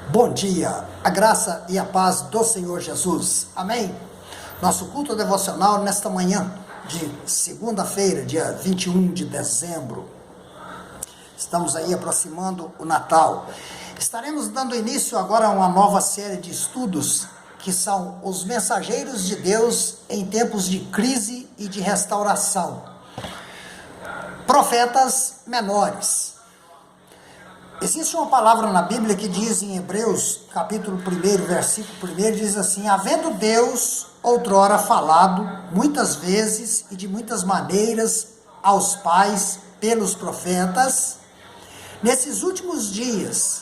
Bom dia, a graça e a paz do Senhor Jesus, amém? Nosso culto devocional nesta manhã de segunda-feira, dia 21 de dezembro, estamos aí aproximando o Natal. Estaremos dando início agora a uma nova série de estudos, que são os mensageiros de Deus em tempos de crise e de restauração. Profetas menores. Existe uma palavra na Bíblia que diz em Hebreus, capítulo 1, versículo 1, diz assim: havendo Deus outrora falado muitas vezes e de muitas maneiras aos pais pelos profetas, nesses últimos dias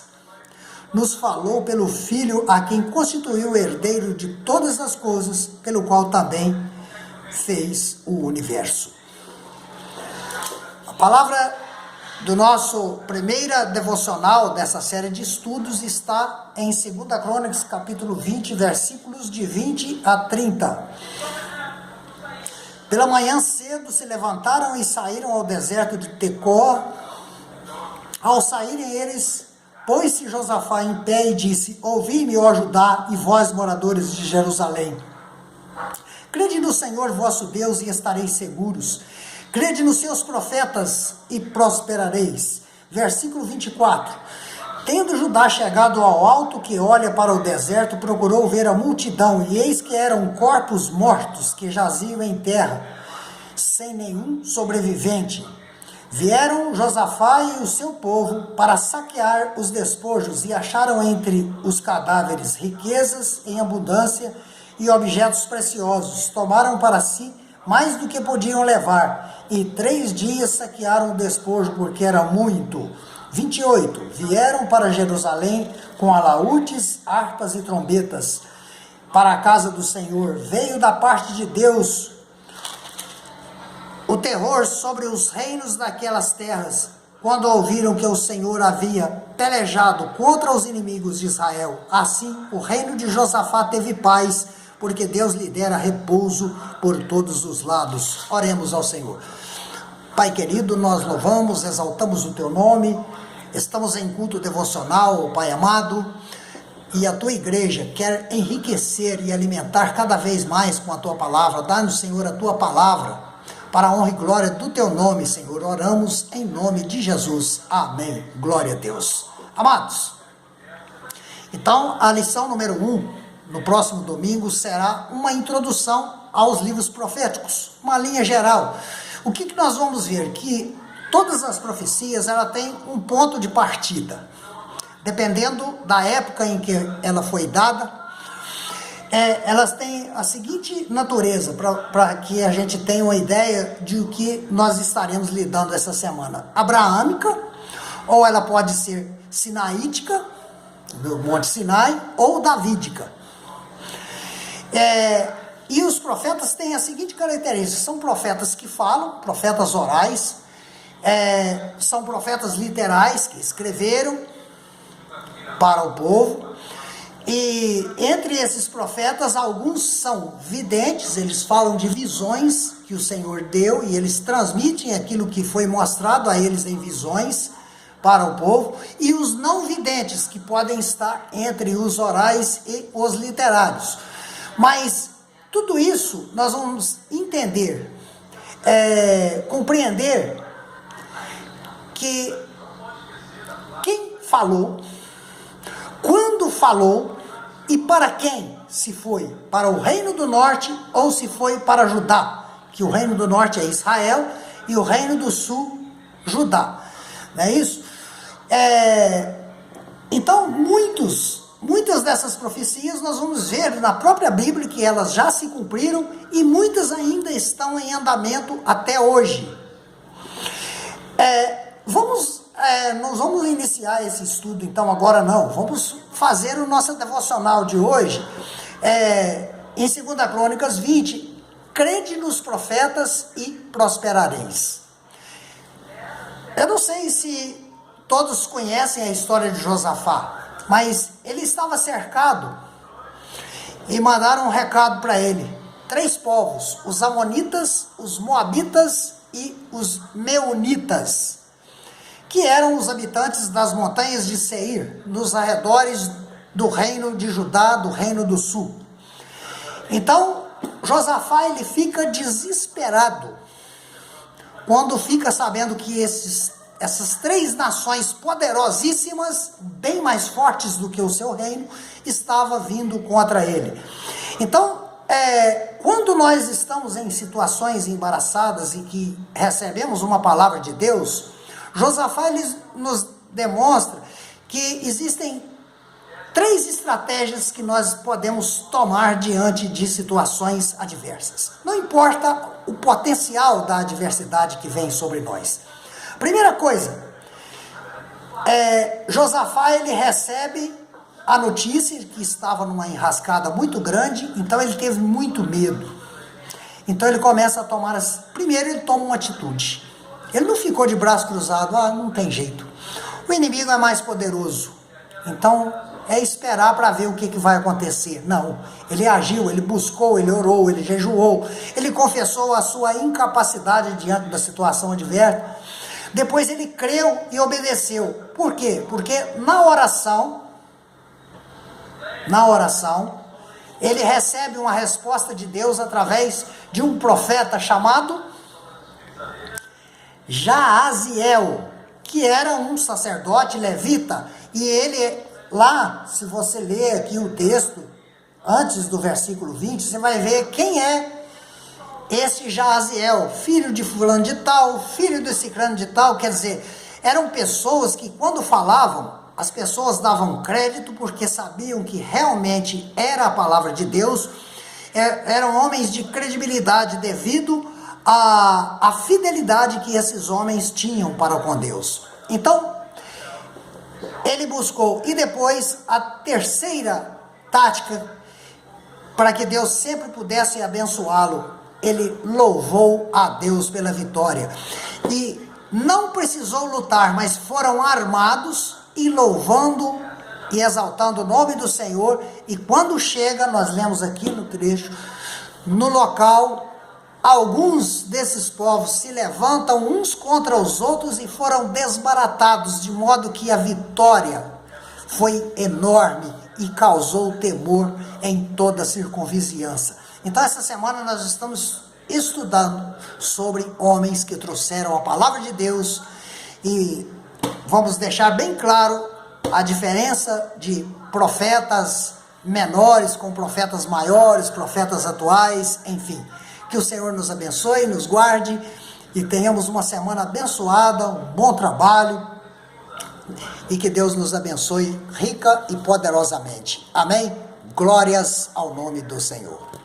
nos falou pelo Filho, a quem constituiu o herdeiro de todas as coisas, pelo qual também fez o universo. A palavra do nosso primeira devocional dessa série de estudos está em 2 Crônicas, capítulo 20, versículos de 20 a 30. Pela manhã cedo se levantaram e saíram ao deserto de Tecó. Ao saírem eles, pôs-se Josafá em pé e disse: ouvi-me, ó Judá, e vós, moradores de Jerusalém. Crede no Senhor vosso Deus e estareis seguros. Crede nos seus profetas e prosperareis. Versículo 24. Tendo Judá chegado ao alto que olha para o deserto, procurou ver a multidão, e eis que eram corpos mortos que jaziam em terra, sem nenhum sobrevivente. Vieram Josafá e o seu povo para saquear os despojos, e acharam entre os cadáveres riquezas em abundância e objetos preciosos. Tomaram para si mais do que podiam levar, e 3 dias saquearam o despojo, porque era muito. 28. Vieram para Jerusalém com alaúdes, harpas e trombetas para a casa do Senhor. Veio da parte de Deus o terror sobre os reinos daquelas terras, quando ouviram que o Senhor havia pelejado contra os inimigos de Israel. Assim, o reino de Josafá teve paz, porque Deus lhe dera repouso por todos os lados. Oremos ao Senhor. Pai querido, nós louvamos, exaltamos o Teu nome, estamos em culto devocional, Pai amado, e a Tua igreja quer enriquecer e alimentar cada vez mais com a Tua palavra. Dá-nos, Senhor, a Tua palavra, para a honra e glória do Teu nome, Senhor. Oramos em nome de Jesus. Amém. Glória a Deus. Amados, então a lição número 1, no próximo domingo, será uma introdução aos livros proféticos, uma linha geral. O que nós vamos ver? Que todas as profecias, ela tem um ponto de partida, dependendo da época em que ela foi dada. Elas têm a seguinte natureza, para que a gente tenha uma ideia de o que nós estaremos lidando essa semana: abraâmica, ou ela pode ser sinaítica, do Monte Sinai, ou davídica. E os profetas têm a seguinte característica: são profetas que falam, profetas orais, são profetas literais, que escreveram para o povo, e entre esses profetas, alguns são videntes, eles falam de visões que o Senhor deu, e eles transmitem aquilo que foi mostrado a eles em visões para o povo, e os não videntes, que podem estar entre os orais e os literários. Mas tudo isso nós vamos entender, compreender que quem falou, quando falou e para quem, se foi para o reino do norte ou se foi para Judá, que o reino do norte é Israel e o reino do sul, Judá, não é isso? Então muitas dessas profecias nós vamos ver na própria Bíblia que elas já se cumpriram, e muitas ainda estão em andamento até hoje. Nós vamos iniciar esse estudo, então agora não, vamos fazer o nosso devocional de hoje, em 2 Crônicas 20, crede nos profetas e prosperareis. Eu não sei se todos conhecem a história de Josafá, mas ele estava cercado, e mandaram um recado para ele: 3 povos, os amonitas, os moabitas e os meunitas, que eram os habitantes das montanhas de Seir, nos arredores do reino de Judá, do reino do sul. Então, Josafá, ele fica desesperado quando fica sabendo que essas três nações poderosíssimas, bem mais fortes do que o seu reino, estavam vindo contra ele. Então, quando nós estamos em situações embaraçadas e que recebemos uma palavra de Deus, Josafá ele nos demonstra que existem três estratégias que nós podemos tomar diante de situações adversas. Não importa o potencial da adversidade que vem sobre nós. Primeira coisa, Josafá ele recebe a notícia que estava numa enrascada muito grande, então ele teve muito medo. Então ele começa a tomar, primeiro ele toma uma atitude. Ele não ficou de braço cruzado, não tem jeito. O inimigo é mais poderoso, então é esperar para ver o que vai acontecer. Não, ele agiu, ele buscou, ele orou, ele jejuou, ele confessou a sua incapacidade diante da situação adversa. Depois ele creu e obedeceu. Por quê? Porque na oração, ele recebe uma resposta de Deus através de um profeta chamado Jaaziel, que era um sacerdote levita, e ele lá, se você ler aqui o texto, antes do versículo 20, você vai ver quem é esse Jaaziel, filho de fulano de tal, filho de ciclano de tal. Quer dizer, eram pessoas que quando falavam, as pessoas davam crédito porque sabiam que realmente era a palavra de Deus. Eram homens de credibilidade devido à fidelidade que esses homens tinham para com Deus. Então, ele buscou. E depois, a terceira tática, para que Deus sempre pudesse abençoá-lo, ele louvou a Deus pela vitória. E não precisou lutar, mas foram armados e louvando e exaltando o nome do Senhor. E quando chega, nós lemos aqui no trecho, no local, alguns desses povos se levantam uns contra os outros e foram desbaratados, de modo que a vitória foi enorme e causou temor em toda a circunvizinhança. Então, essa semana nós estamos estudando sobre homens que trouxeram a palavra de Deus e vamos deixar bem claro a diferença de profetas menores com profetas maiores, profetas atuais, enfim. Que o Senhor nos abençoe, nos guarde e tenhamos uma semana abençoada, um bom trabalho e que Deus nos abençoe rica e poderosamente. Amém? Glórias ao nome do Senhor.